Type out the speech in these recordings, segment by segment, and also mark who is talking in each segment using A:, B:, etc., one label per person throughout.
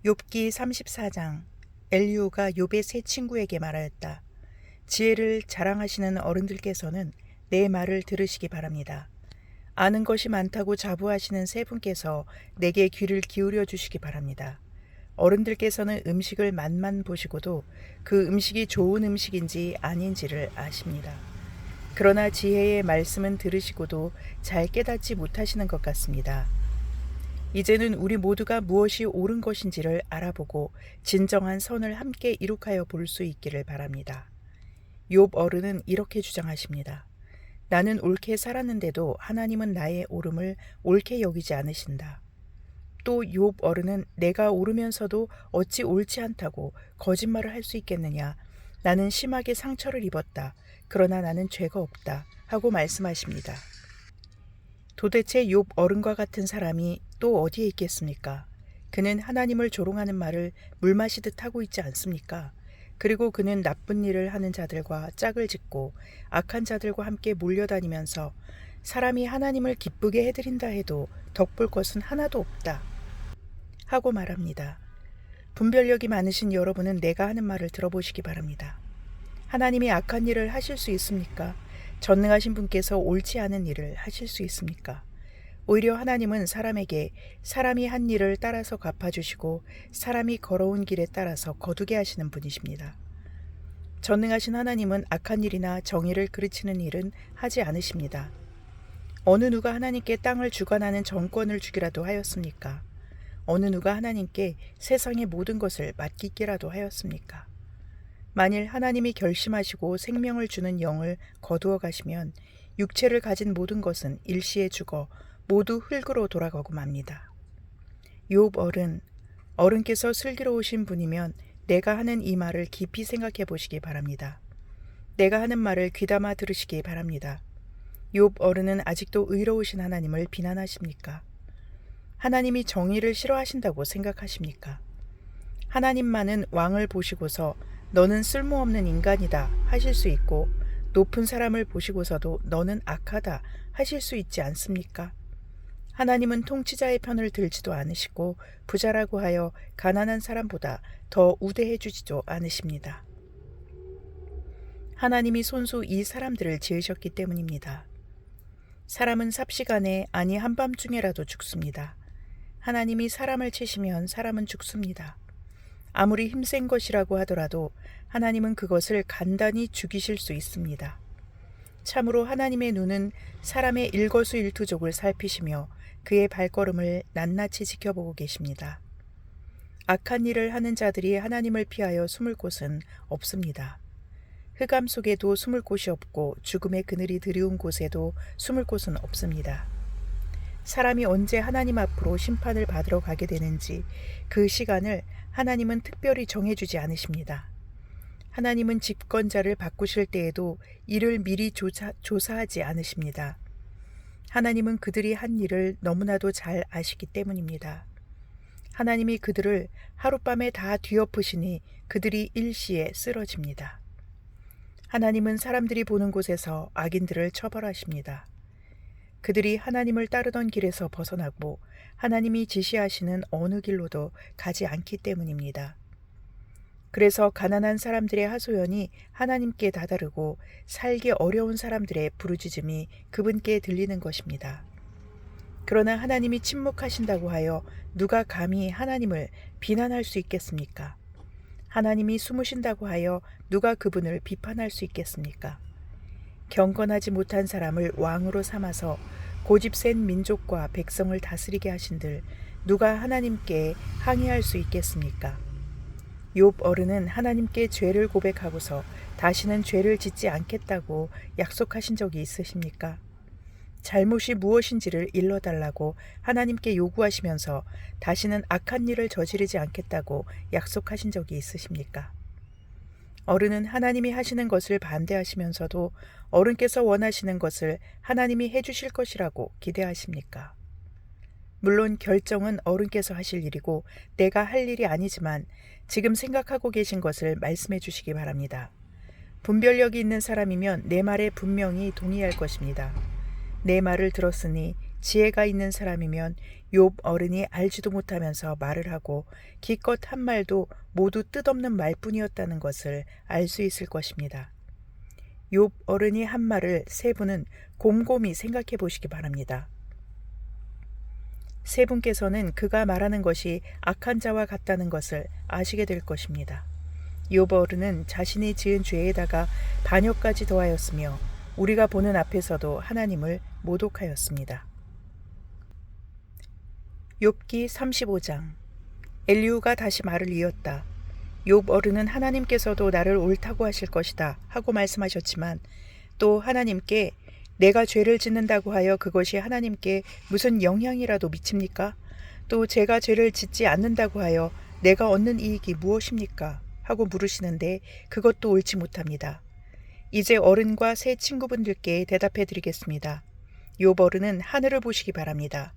A: 욥기 34장. 엘리후가 욥의 세 친구에게 말하였다. 지혜를 자랑하시는 어른들께서는 내 말을 들으시기 바랍니다. 아는 것이 많다고 자부하시는 세 분께서 내게 귀를 기울여 주시기 바랍니다. 어른들께서는 음식을 맛만 보시고도 그 음식이 좋은 음식인지 아닌지를 아십니다. 그러나 지혜의 말씀은 들으시고도 잘 깨닫지 못하시는 것 같습니다. 이제는 우리 모두가 무엇이 옳은 것인지를 알아보고 진정한 선을 함께 이룩하여 볼 수 있기를 바랍니다. 욥 어른은 이렇게 주장하십니다. 나는 옳게 살았는데도 하나님은 나의 옳음을 옳게 여기지 않으신다. 또 욥 어른은 내가 옳으면서도 어찌 옳지 않다고 거짓말을 할 수 있겠느냐. 나는 심하게 상처를 입었다. 그러나 나는 죄가 없다. 하고 말씀하십니다. 도대체 욥 어른과 같은 사람이 또 어디에 있겠습니까? 그는 하나님을 조롱하는 말을 물 마시듯 하고 있지 않습니까? 그리고 그는 나쁜 일을 하는 자들과 짝을 짓고 악한 자들과 함께 몰려다니면서 사람이 하나님을 기쁘게 해드린다 해도 덕볼 것은 하나도 없다 하고 말합니다. 분별력이 많으신 여러분은 내가 하는 말을 들어보시기 바랍니다. 하나님이 악한 일을 하실 수 있습니까? 전능하신 분께서 옳지 않은 일을 하실 수 있습니까? 오히려 하나님은 사람에게 사람이 한 일을 따라서 갚아주시고 사람이 걸어온 길에 따라서 거두게 하시는 분이십니다. 전능하신 하나님은 악한 일이나 정의를 그르치는 일은 하지 않으십니다. 어느 누가 하나님께 땅을 주관하는 정권을 주기라도 하였습니까? 어느 누가 하나님께 세상의 모든 것을 맡기기라도 하였습니까? 만일 하나님이 결심하시고 생명을 주는 영을 거두어 가시면 육체를 가진 모든 것은 일시에 죽어 모두 흙으로 돌아가고 맙니다. 욥 어른께서 슬기로우신 분이면 내가 하는 이 말을 깊이 생각해 보시기 바랍니다. 내가 하는 말을 귀담아 들으시기 바랍니다. 욥 어른은 아직도 의로우신 하나님을 비난하십니까? 하나님이 정의를 싫어하신다고 생각하십니까? 하나님만은 왕을 보시고서 너는 쓸모없는 인간이다 하실 수 있고 높은 사람을 보시고서도 너는 악하다 하실 수 있지 않습니까? 하나님은 통치자의 편을 들지도 않으시고 부자라고 하여 가난한 사람보다 더 우대해 주지도 않으십니다. 하나님이 손수 이 사람들을 지으셨기 때문입니다. 사람은 삽시간에 아니 한밤중에라도 죽습니다. 하나님이 사람을 치시면 사람은 죽습니다. 아무리 힘센 것이라고 하더라도 하나님은 그것을 간단히 죽이실 수 있습니다. 참으로 하나님의 눈은 사람의 일거수일투족을 살피시며 그의 발걸음을 낱낱이 지켜보고 계십니다. 악한 일을 하는 자들이 하나님을 피하여 숨을 곳은 없습니다. 흑암 속에도 숨을 곳이 없고 죽음의 그늘이 드리운 곳에도 숨을 곳은 없습니다. 사람이 언제 하나님 앞으로 심판을 받으러 가게 되는지 그 시간을 하나님은 특별히 정해주지 않으십니다. 하나님은 집권자를 바꾸실 때에도 이를 미리 조사하지 않으십니다. 하나님은 그들이 한 일을 너무나도 잘 아시기 때문입니다. 하나님이 그들을 하룻밤에 다 뒤엎으시니 그들이 일시에 쓰러집니다. 하나님은 사람들이 보는 곳에서 악인들을 처벌하십니다. 그들이 하나님을 따르던 길에서 벗어나고 하나님이 지시하시는 어느 길로도 가지 않기 때문입니다. 그래서 가난한 사람들의 하소연이 하나님께 다다르고 살기 어려운 사람들의 부르짖음이 그분께 들리는 것입니다. 그러나 하나님이 침묵하신다고 하여 누가 감히 하나님을 비난할 수 있겠습니까? 하나님이 숨으신다고 하여 누가 그분을 비판할 수 있겠습니까? 경건하지 못한 사람을 왕으로 삼아서 고집 센 민족과 백성을 다스리게 하신들 누가 하나님께 항의할 수 있겠습니까? 욥 어른은 하나님께 죄를 고백하고서 다시는 죄를 짓지 않겠다고 약속하신 적이 있으십니까? 잘못이 무엇인지를 일러달라고 하나님께 요구하시면서 다시는 악한 일을 저지르지 않겠다고 약속하신 적이 있으십니까? 어른은 하나님이 하시는 것을 반대하시면서도 어른께서 원하시는 것을 하나님이 해주실 것이라고 기대하십니까? 물론 결정은 어른께서 하실 일이고 내가 할 일이 아니지만 지금 생각하고 계신 것을 말씀해 주시기 바랍니다. 분별력이 있는 사람이면 내 말에 분명히 동의할 것입니다. 내 말을 들었으니 지혜가 있는 사람이면 욥 어른이 알지도 못하면서 말을 하고 기껏 한 말도 모두 뜻없는 말뿐이었다는 것을 알 수 있을 것입니다. 욥 어른이 한 말을 세 분은 곰곰이 생각해 보시기 바랍니다. 세 분께서는 그가 말하는 것이 악한 자와 같다는 것을 아시게 될 것입니다. 욥 어른은 자신이 지은 죄에다가 반역까지 더하였으며 우리가 보는 앞에서도 하나님을 모독하였습니다. 욥기 35장. 엘리후가 다시 말을 이었다. 욥 어른은 하나님께서도 나를 옳다고 하실 것이다 하고 말씀하셨지만 또 하나님께 내가 죄를 짓는다고 하여 그것이 하나님께 무슨 영향이라도 미칩니까? 또 제가 죄를 짓지 않는다고 하여 내가 얻는 이익이 무엇입니까? 하고 물으시는데 그것도 옳지 못합니다. 이제 어른과 새 친구분들께 대답해 드리겠습니다. 욥 어른은 하늘을 보시기 바랍니다.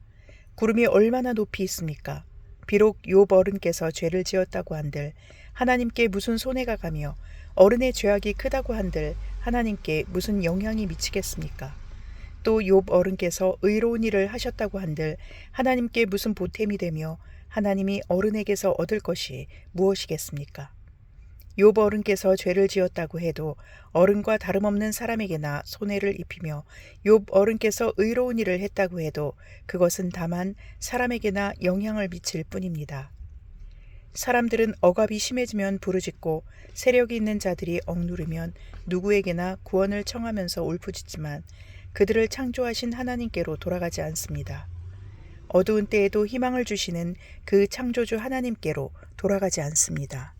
A: 구름이 얼마나 높이 있습니까? 비록 욥 어른께서 죄를 지었다고 한들 하나님께 무슨 손해가 가며 어른의 죄악이 크다고 한들 하나님께 무슨 영향이 미치겠습니까? 또 욥 어른께서 의로운 일을 하셨다고 한들 하나님께 무슨 보탬이 되며 하나님이 어른에게서 얻을 것이 무엇이겠습니까? 욥 어른께서 죄를 지었다고 해도 어른과 다름없는 사람에게나 손해를 입히며 욥 어른께서 의로운 일을 했다고 해도 그것은 다만 사람에게나 영향을 미칠 뿐입니다. 사람들은 억압이 심해지면 부르짖고 세력이 있는 자들이 억누르면 누구에게나 구원을 청하면서 울부짖지만 그들을 창조하신 하나님께로 돌아가지 않습니다. 어두운 때에도 희망을 주시는 그 창조주 하나님께로 돌아가지 않습니다.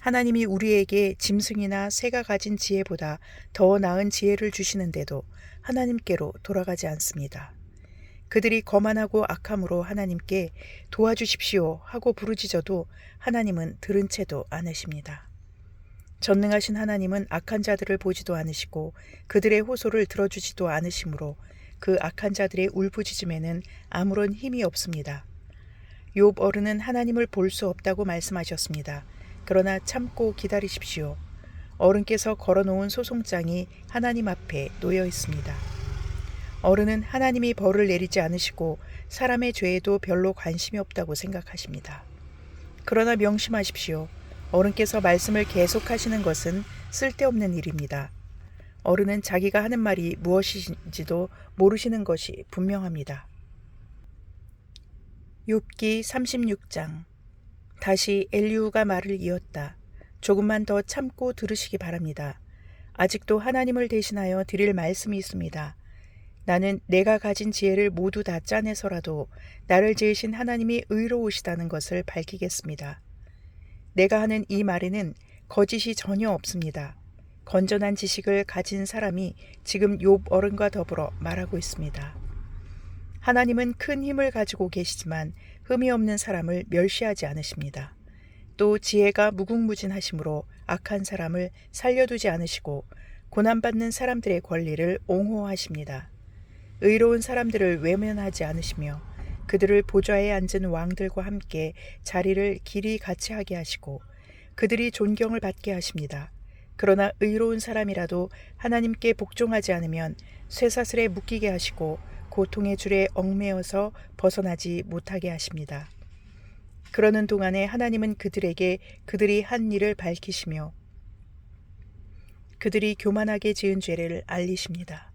A: 하나님이 우리에게 짐승이나 새가 가진 지혜보다 더 나은 지혜를 주시는데도 하나님께로 돌아가지 않습니다. 그들이 거만하고 악함으로 하나님께 도와주십시오 하고 부르짖어도 하나님은 들은 채도 않으십니다. 전능하신 하나님은 악한 자들을 보지도 않으시고 그들의 호소를 들어주지도 않으시므로 그 악한 자들의 울부짖음에는 아무런 힘이 없습니다. 욥 어른은 하나님을 볼 수 없다고 말씀하셨습니다. 그러나 참고 기다리십시오. 어른께서 걸어놓은 소송장이 하나님 앞에 놓여 있습니다. 어른은 하나님이 벌을 내리지 않으시고 사람의 죄에도 별로 관심이 없다고 생각하십니다. 그러나 명심하십시오. 어른께서 말씀을 계속하시는 것은 쓸데없는 일입니다. 어른은 자기가 하는 말이 무엇인지도 모르시는 것이 분명합니다. 욥기 36장. 다시 엘리후가 말을 이었다. 조금만 더 참고 들으시기 바랍니다. 아직도 하나님을 대신하여 드릴 말씀이 있습니다. 나는 내가 가진 지혜를 모두 다 짜내서라도 나를 지으신 하나님이 의로우시다는 것을 밝히겠습니다. 내가 하는 이 말에는 거짓이 전혀 없습니다. 건전한 지식을 가진 사람이 지금 욥 어른과 더불어 말하고 있습니다. 하나님은 큰 힘을 가지고 계시지만 흠이 없는 사람을 멸시하지 않으십니다. 또 지혜가 무궁무진하심으로 악한 사람을 살려두지 않으시고 고난받는 사람들의 권리를 옹호하십니다. 의로운 사람들을 외면하지 않으시며 그들을 보좌에 앉은 왕들과 함께 자리를 길이 같이 하게 하시고 그들이 존경을 받게 하십니다. 그러나 의로운 사람이라도 하나님께 복종하지 않으면 쇠사슬에 묶이게 하시고 고통의 줄에 얽매여서 벗어나지 못하게 하십니다. 그러는 동안에 하나님은 그들에게 그들이 한 일을 밝히시며 그들이 교만하게 지은 죄를 알리십니다.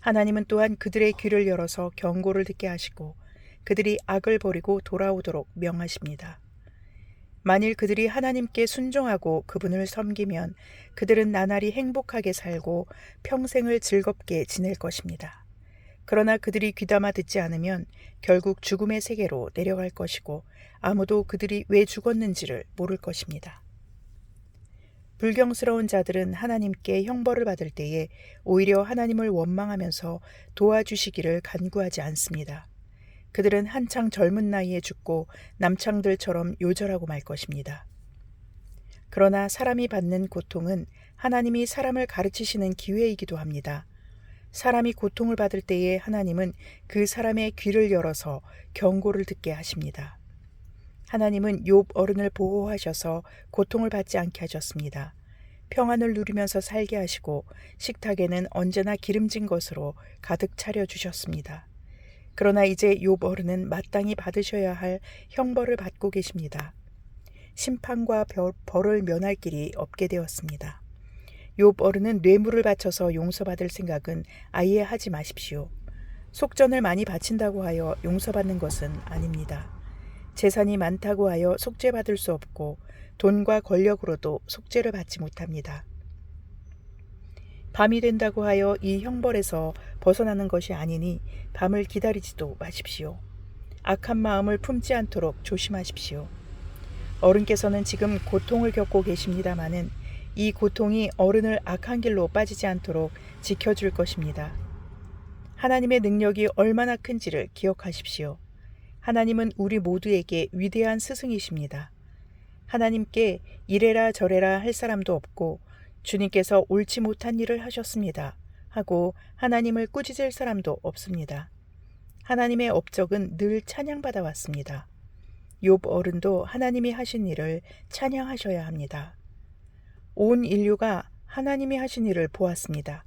A: 하나님은 또한 그들의 귀를 열어서 경고를 듣게 하시고 그들이 악을 버리고 돌아오도록 명하십니다. 만일 그들이 하나님께 순종하고 그분을 섬기면 그들은 나날이 행복하게 살고 평생을 즐겁게 지낼 것입니다. 그러나 그들이 귀담아 듣지 않으면 결국 죽음의 세계로 내려갈 것이고 아무도 그들이 왜 죽었는지를 모를 것입니다. 불경스러운 자들은 하나님께 형벌을 받을 때에 오히려 하나님을 원망하면서 도와주시기를 간구하지 않습니다. 그들은 한창 젊은 나이에 죽고 남창들처럼 요절하고 말 것입니다. 그러나 사람이 받는 고통은 하나님이 사람을 가르치시는 기회이기도 합니다. 사람이 고통을 받을 때에 하나님은 그 사람의 귀를 열어서 경고를 듣게 하십니다. 하나님은 욥 어른을 보호하셔서 고통을 받지 않게 하셨습니다. 평안을 누리면서 살게 하시고 식탁에는 언제나 기름진 것으로 가득 차려 주셨습니다. 그러나 이제 욥 어른은 마땅히 받으셔야 할 형벌을 받고 계십니다. 심판과 벌을 면할 길이 없게 되었습니다. 욥 어른은 뇌물을 바쳐서 용서받을 생각은 아예 하지 마십시오. 속전을 많이 바친다고 하여 용서받는 것은 아닙니다. 재산이 많다고 하여 속죄받을 수 없고 돈과 권력으로도 속죄를 받지 못합니다. 밤이 된다고 하여 이 형벌에서 벗어나는 것이 아니니 밤을 기다리지도 마십시오. 악한 마음을 품지 않도록 조심하십시오. 어른께서는 지금 고통을 겪고 계십니다마는 이 고통이 어른을 악한 길로 빠지지 않도록 지켜줄 것입니다. 하나님의 능력이 얼마나 큰지를 기억하십시오. 하나님은 우리 모두에게 위대한 스승이십니다. 하나님께 이래라 저래라 할 사람도 없고 주님께서 옳지 못한 일을 하셨습니다 하고 하나님을 꾸짖을 사람도 없습니다. 하나님의 업적은 늘 찬양받아 왔습니다. 욥 어른도 하나님이 하신 일을 찬양하셔야 합니다. 온 인류가 하나님이 하신 일을 보았습니다.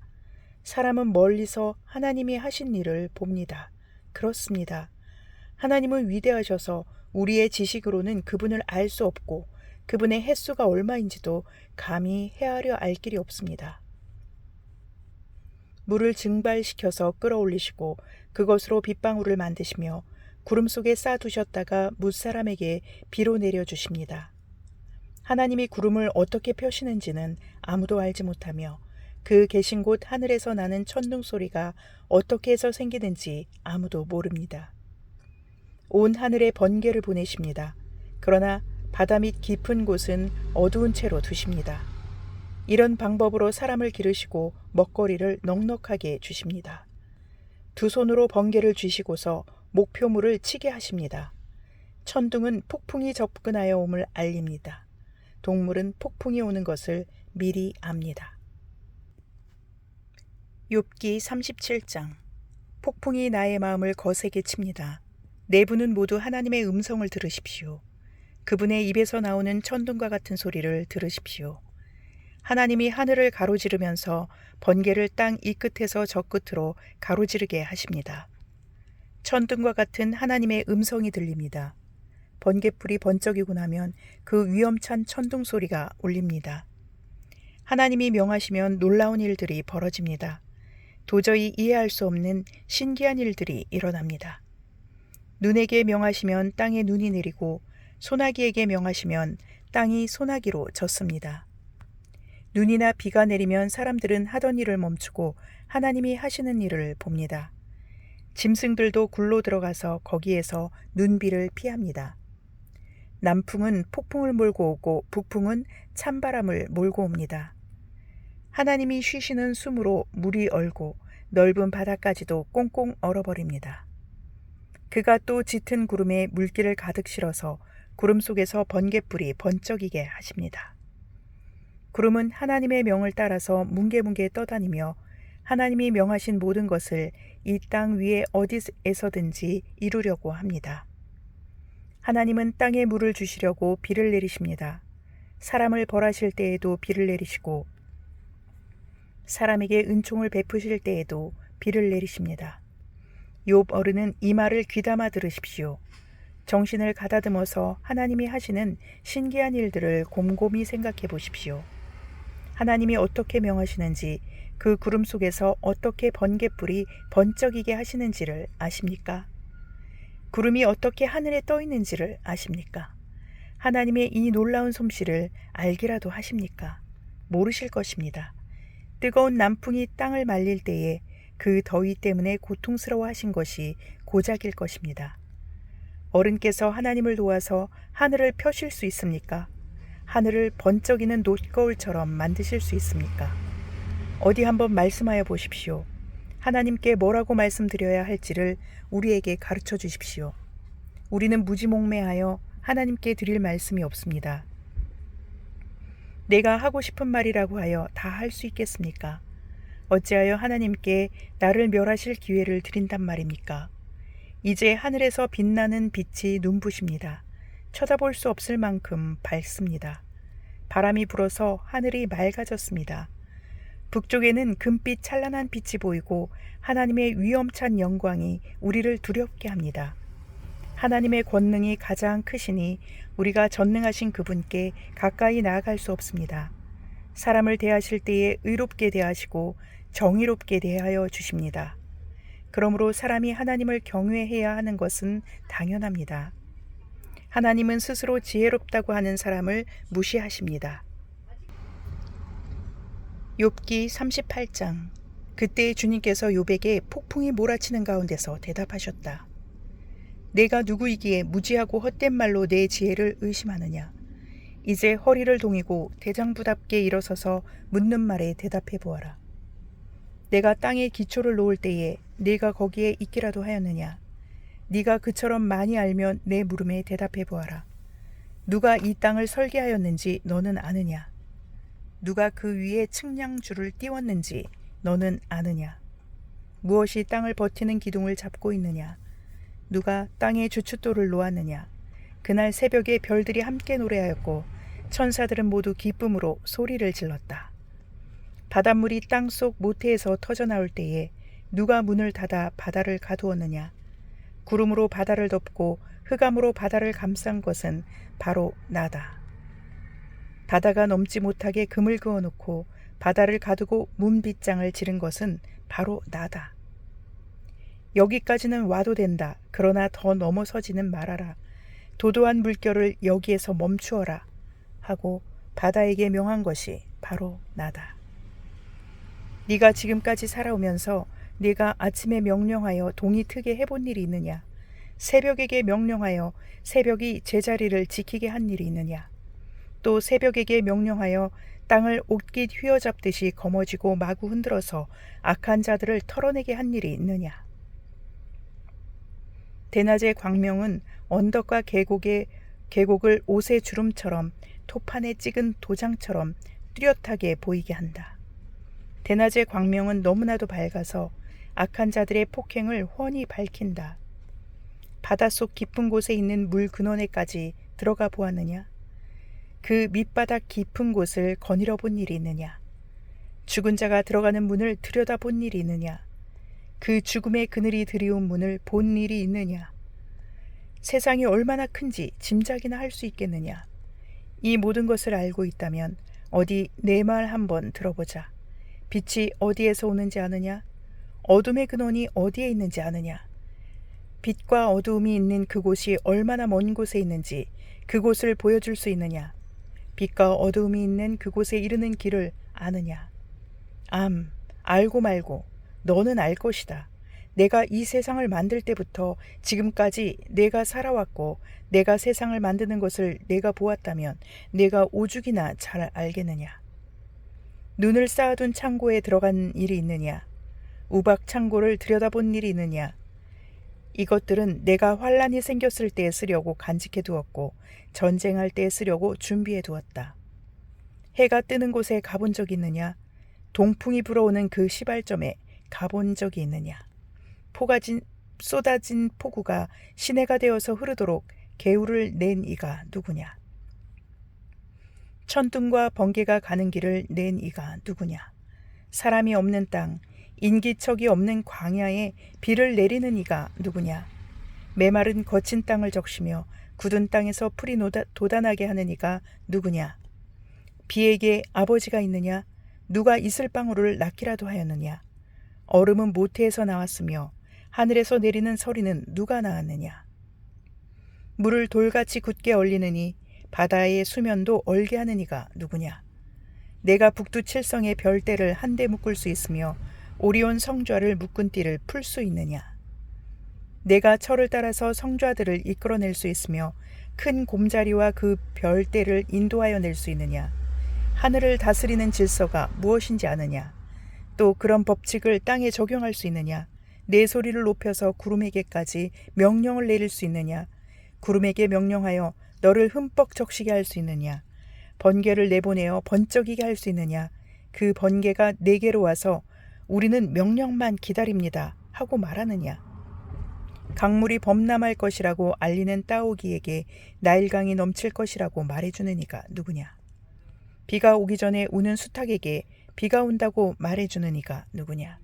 A: 사람은 멀리서 하나님이 하신 일을 봅니다. 그렇습니다. 하나님은 위대하셔서 우리의 지식으로는 그분을 알 수 없고 그분의 횟수가 얼마인지도 감히 헤아려 알 길이 없습니다. 물을 증발시켜서 끌어올리시고 그것으로 빗방울을 만드시며 구름 속에 쌓아두셨다가 뭇사람에게 비로 내려주십니다. 하나님이 구름을 어떻게 펴시는지는 아무도 알지 못하며 그 계신 곳 하늘에서 나는 천둥 소리가 어떻게 해서 생기는지 아무도 모릅니다. 온 하늘에 번개를 보내십니다. 그러나 바다 밑 깊은 곳은 어두운 채로 두십니다. 이런 방법으로 사람을 기르시고 먹거리를 넉넉하게 주십니다. 두 손으로 번개를 쥐시고서 목표물을 치게 하십니다. 천둥은 폭풍이 접근하여 옴을 알립니다. 동물은 폭풍이 오는 것을 미리 압니다. 욥기 37장. 폭풍이 나의 마음을 거세게 칩니다. 내부는 모두 하나님의 음성을 들으십시오. 그분의 입에서 나오는 천둥과 같은 소리를 들으십시오. 하나님이 하늘을 가로지르면서 번개를 땅 이 끝에서 저 끝으로 가로지르게 하십니다. 천둥과 같은 하나님의 음성이 들립니다. 번개불이 번쩍이고 나면 그 위험찬 천둥 소리가 울립니다. 하나님이 명하시면 놀라운 일들이 벌어집니다. 도저히 이해할 수 없는 신기한 일들이 일어납니다. 눈에게 명하시면 땅에 눈이 내리고 소나기에게 명하시면 땅이 소나기로 젖습니다. 눈이나 비가 내리면 사람들은 하던 일을 멈추고 하나님이 하시는 일을 봅니다. 짐승들도 굴로 들어가서 거기에서 눈비를 피합니다. 남풍은 폭풍을 몰고 오고 북풍은 찬바람을 몰고 옵니다. 하나님이 쉬시는 숨으로 물이 얼고 넓은 바다까지도 꽁꽁 얼어버립니다. 그가 또 짙은 구름에 물기를 가득 실어서 구름 속에서 번갯불이 번쩍이게 하십니다. 구름은 하나님의 명을 따라서 뭉게뭉게 떠다니며 하나님이 명하신 모든 것을 이 땅 위에 어디에서든지 이루려고 합니다. 하나님은 땅에 물을 주시려고 비를 내리십니다. 사람을 벌하실 때에도 비를 내리시고 사람에게 은총을 베푸실 때에도 비를 내리십니다. 욥 어른은 이 말을 귀담아 들으십시오. 정신을 가다듬어서 하나님이 하시는 신기한 일들을 곰곰이 생각해 보십시오. 하나님이 어떻게 명하시는지, 그 구름 속에서 어떻게 번갯불이 번쩍이게 하시는지를 아십니까? 구름이 어떻게 하늘에 떠 있는지를 아십니까? 하나님의 이 놀라운 솜씨를 알기라도 하십니까? 모르실 것입니다. 뜨거운 남풍이 땅을 말릴 때에 그 더위 때문에 고통스러워 하신 것이 고작일 것입니다. 어른께서 하나님을 도와서 하늘을 펴실 수 있습니까? 하늘을 번쩍이는 놋거울처럼 만드실 수 있습니까? 어디 한번 말씀하여 보십시오. 하나님께 뭐라고 말씀드려야 할지를 우리에게 가르쳐 주십시오. 우리는 무지몽매하여 하나님께 드릴 말씀이 없습니다. 내가 하고 싶은 말이라고 하여 다 할 수 있겠습니까? 어찌하여 하나님께 나를 멸하실 기회를 드린단 말입니까? 이제 하늘에서 빛나는 빛이 눈부십니다. 쳐다볼 수 없을 만큼 밝습니다. 바람이 불어서 하늘이 맑아졌습니다. 북쪽에는 금빛 찬란한 빛이 보이고 하나님의 위엄찬 영광이 우리를 두렵게 합니다. 하나님의 권능이 가장 크시니 우리가 전능하신 그분께 가까이 나아갈 수 없습니다. 사람을 대하실 때에 의롭게 대하시고 정의롭게 대하여 주십니다. 그러므로 사람이 하나님을 경외해야 하는 것은 당연합니다. 하나님은 스스로 지혜롭다고 하는 사람을 무시하십니다. 욥기 38장. 그때 주님께서 욥에게 폭풍이 몰아치는 가운데서 대답하셨다. 내가 누구이기에 무지하고 헛된 말로 내 지혜를 의심하느냐. 이제 허리를 동이고 대장부답게 일어서서 묻는 말에 대답해 보아라. 내가 땅에 기초를 놓을 때에 네가 거기에 있기라도 하였느냐. 네가 그처럼 많이 알면 내 물음에 대답해 보아라. 누가 이 땅을 설계하였는지 너는 아느냐. 누가 그 위에 측량줄을 띄웠는지 너는 아느냐. 무엇이 땅을 버티는 기둥을 잡고 있느냐. 누가 땅에 주춧돌을 놓았느냐. 그날 새벽에 별들이 함께 노래하였고 천사들은 모두 기쁨으로 소리를 질렀다. 바닷물이 땅속 모태에서 터져나올 때에 누가 문을 닫아 바다를 가두었느냐. 구름으로 바다를 덮고 흑암으로 바다를 감싼 것은 바로 나다. 바다가 넘지 못하게 금을 그어놓고 바다를 가두고 문빗장을 지른 것은 바로 나다. 여기까지는 와도 된다. 그러나 더 넘어서지는 말아라. 도도한 물결을 여기에서 멈추어라 하고 바다에게 명한 것이 바로 나다. 네가 지금까지 살아오면서 네가 아침에 명령하여 동이 트게 해본 일이 있느냐. 새벽에게 명령하여 새벽이 제자리를 지키게 한 일이 있느냐. 또 새벽에게 명령하여 땅을 옷깃 휘어잡듯이 거머쥐고 마구 흔들어서 악한 자들을 털어내게 한 일이 있느냐. 대낮의 광명은 언덕과 계곡을 옷의 주름처럼 토판에 찍은 도장처럼 뚜렷하게 보이게 한다. 대낮의 광명은 너무나도 밝아서 악한 자들의 폭행을 훤히 밝힌다. 바닷속 깊은 곳에 있는 물 근원에까지 들어가 보았느냐. 그 밑바닥 깊은 곳을 거닐어 본 일이 있느냐. 죽은 자가 들어가는 문을 들여다본 일이 있느냐. 그 죽음의 그늘이 드리운 문을 본 일이 있느냐. 세상이 얼마나 큰지 짐작이나 할 수 있겠느냐. 이 모든 것을 알고 있다면 어디 내 말 한번 들어보자. 빛이 어디에서 오는지 아느냐. 어둠의 근원이 어디에 있는지 아느냐. 빛과 어두움이 있는 그곳이 얼마나 먼 곳에 있는지 그곳을 보여줄 수 있느냐. 빛과 어두움이 있는 그곳에 이르는 길을 아느냐. 알고 말고 너는 알 것이다. 내가 이 세상을 만들 때부터 지금까지 내가 살아왔고 내가 세상을 만드는 것을 내가 보았다면 내가 오죽이나 잘 알겠느냐. 눈을 쌓아둔 창고에 들어간 일이 있느냐. 우박 창고를 들여다본 일이 있느냐. 이것들은 내가 환란이 생겼을 때 쓰려고 간직해 두었고 전쟁할 때 쓰려고 준비해 두었다. 해가 뜨는 곳에 가본 적이 있느냐. 동풍이 불어오는 그 시발점에 가본 적이 있느냐. 쏟아진 폭우가 시내가 되어서 흐르도록 개울을 낸 이가 누구냐. 천둥과 번개가 가는 길을 낸 이가 누구냐. 사람이 없는 땅, 인기척이 없는 광야에 비를 내리는 이가 누구냐. 메마른 거친 땅을 적시며 굳은 땅에서 풀이 돋아나게 하는 이가 누구냐. 비에게 아버지가 있느냐. 누가 이슬방울을 낳기라도 하였느냐. 얼음은 모태에서 나왔으며 하늘에서 내리는 서리는 누가 낳았느냐. 물을 돌같이 굳게 얼리느니 바다의 수면도 얼게 하는 이가 누구냐. 내가 북두칠성의 별대를 한데 묶을 수 있으며 오리온 성좌를 묶은 띠를 풀 수 있느냐. 내가 철을 따라서 성좌들을 이끌어낼 수 있으며 큰 곰자리와 그 별대를 인도하여 낼 수 있느냐. 하늘을 다스리는 질서가 무엇인지 아느냐. 또 그런 법칙을 땅에 적용할 수 있느냐. 내 소리를 높여서 구름에게까지 명령을 내릴 수 있느냐. 구름에게 명령하여 너를 흠뻑 적시게 할 수 있느냐. 번개를 내보내어 번쩍이게 할 수 있느냐. 그 번개가 내게로 와서 우리는 명령만 기다립니다 하고 말하느냐. 강물이 범람할 것이라고 알리는 따오기에게 나일강이 넘칠 것이라고 말해주는 이가 누구냐. 비가 오기 전에 우는 수탉에게 비가 온다고 말해주는 이가 누구냐?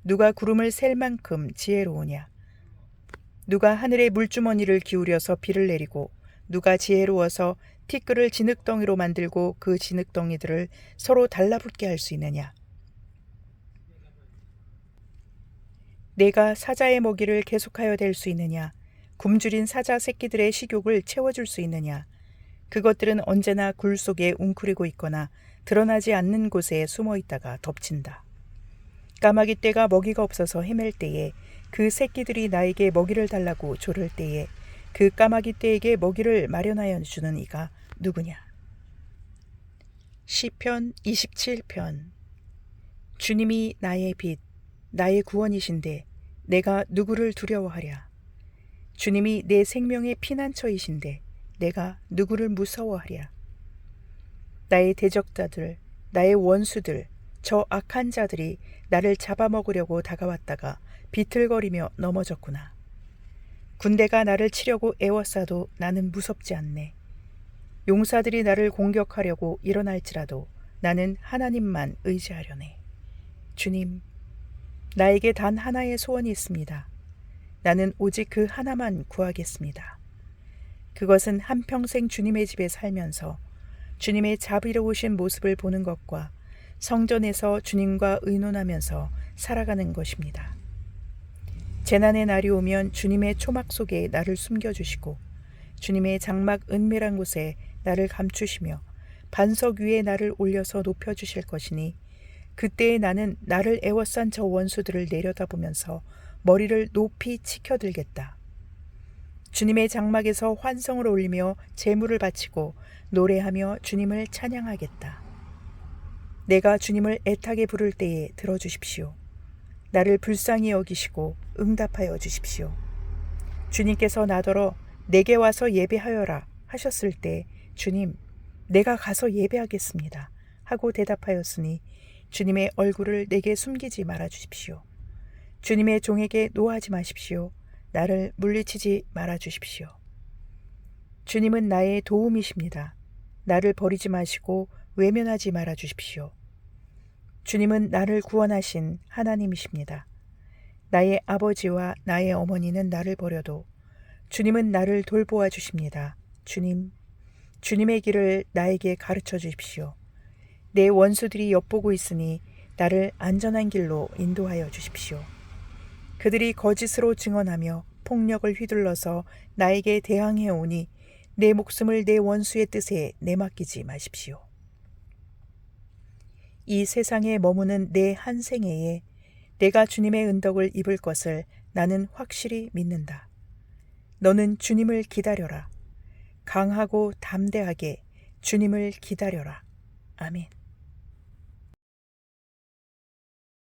A: 누가 구름을 셀 만큼 지혜로우냐? 누가 하늘의 물주머니를 기울여서 비를 내리고 누가 지혜로워서 티끌을 진흙덩이로 만들고 그 진흙덩이들을 서로 달라붙게 할 수 있느냐? 내가 사자의 먹이를 계속하여 댈 수 있느냐? 굶주린 사자 새끼들의 식욕을 채워줄 수 있느냐? 그것들은 언제나 굴 속에 웅크리고 있거나 드러나지 않는 곳에 숨어 있다가 덮친다. 까마귀 떼가 먹이가 없어서 헤맬 때에 그 새끼들이 나에게 먹이를 달라고 조를 때에 그 까마귀 떼에게 먹이를 마련하여 주는 이가 누구냐? 시편 27편. 주님이 나의 빛, 나의 구원이신데 내가 누구를 두려워하랴? 주님이 내 생명의 피난처이신데 내가 누구를 무서워하랴? 나의 대적자들, 나의 원수들, 저 악한 자들이 나를 잡아먹으려고 다가왔다가 비틀거리며 넘어졌구나. 군대가 나를 치려고 애워싸도 나는 무섭지 않네. 용사들이 나를 공격하려고 일어날지라도 나는 하나님만 의지하려네. 주님, 나에게 단 하나의 소원이 있습니다. 나는 오직 그 하나만 구하겠습니다. 그것은 한평생 주님의 집에 살면서 주님의 자비로우신 모습을 보는 것과 성전에서 주님과 의논하면서 살아가는 것입니다. 재난의 날이 오면 주님의 초막 속에 나를 숨겨주시고 주님의 장막 은밀한 곳에 나를 감추시며 반석 위에 나를 올려서 높여주실 것이니 그때에 나는 나를 애워싼 저 원수들을 내려다보면서 머리를 높이 치켜들겠다. 주님의 장막에서 환성을 올리며 제물을 바치고 노래하며 주님을 찬양하겠다. 내가 주님을 애타게 부를 때에 들어주십시오. 나를 불쌍히 여기시고 응답하여 주십시오. 주님께서 나더러 내게 와서 예배하여라 하셨을 때 주님, 내가 가서 예배하겠습니다 하고 대답하였으니 주님의 얼굴을 내게 숨기지 말아 주십시오. 주님의 종에게 노하지 마십시오. 나를 물리치지 말아 주십시오. 주님은 나의 도움이십니다. 나를 버리지 마시고 외면하지 말아 주십시오. 주님은 나를 구원하신 하나님이십니다. 나의 아버지와 나의 어머니는 나를 버려도 주님은 나를 돌보아 주십니다. 주님, 주님의 길을 나에게 가르쳐 주십시오. 내 원수들이 엿보고 있으니 나를 안전한 길로 인도하여 주십시오. 그들이 거짓으로 증언하며 폭력을 휘둘러서 나에게 대항해 오니 내 목숨을 내 원수의 뜻에 내맡기지 마십시오. 이 세상에 머무는 내 한 생애에 내가 주님의 은덕을 입을 것을 나는 확실히 믿는다. 너는 주님을 기다려라. 강하고 담대하게 주님을 기다려라. 아멘.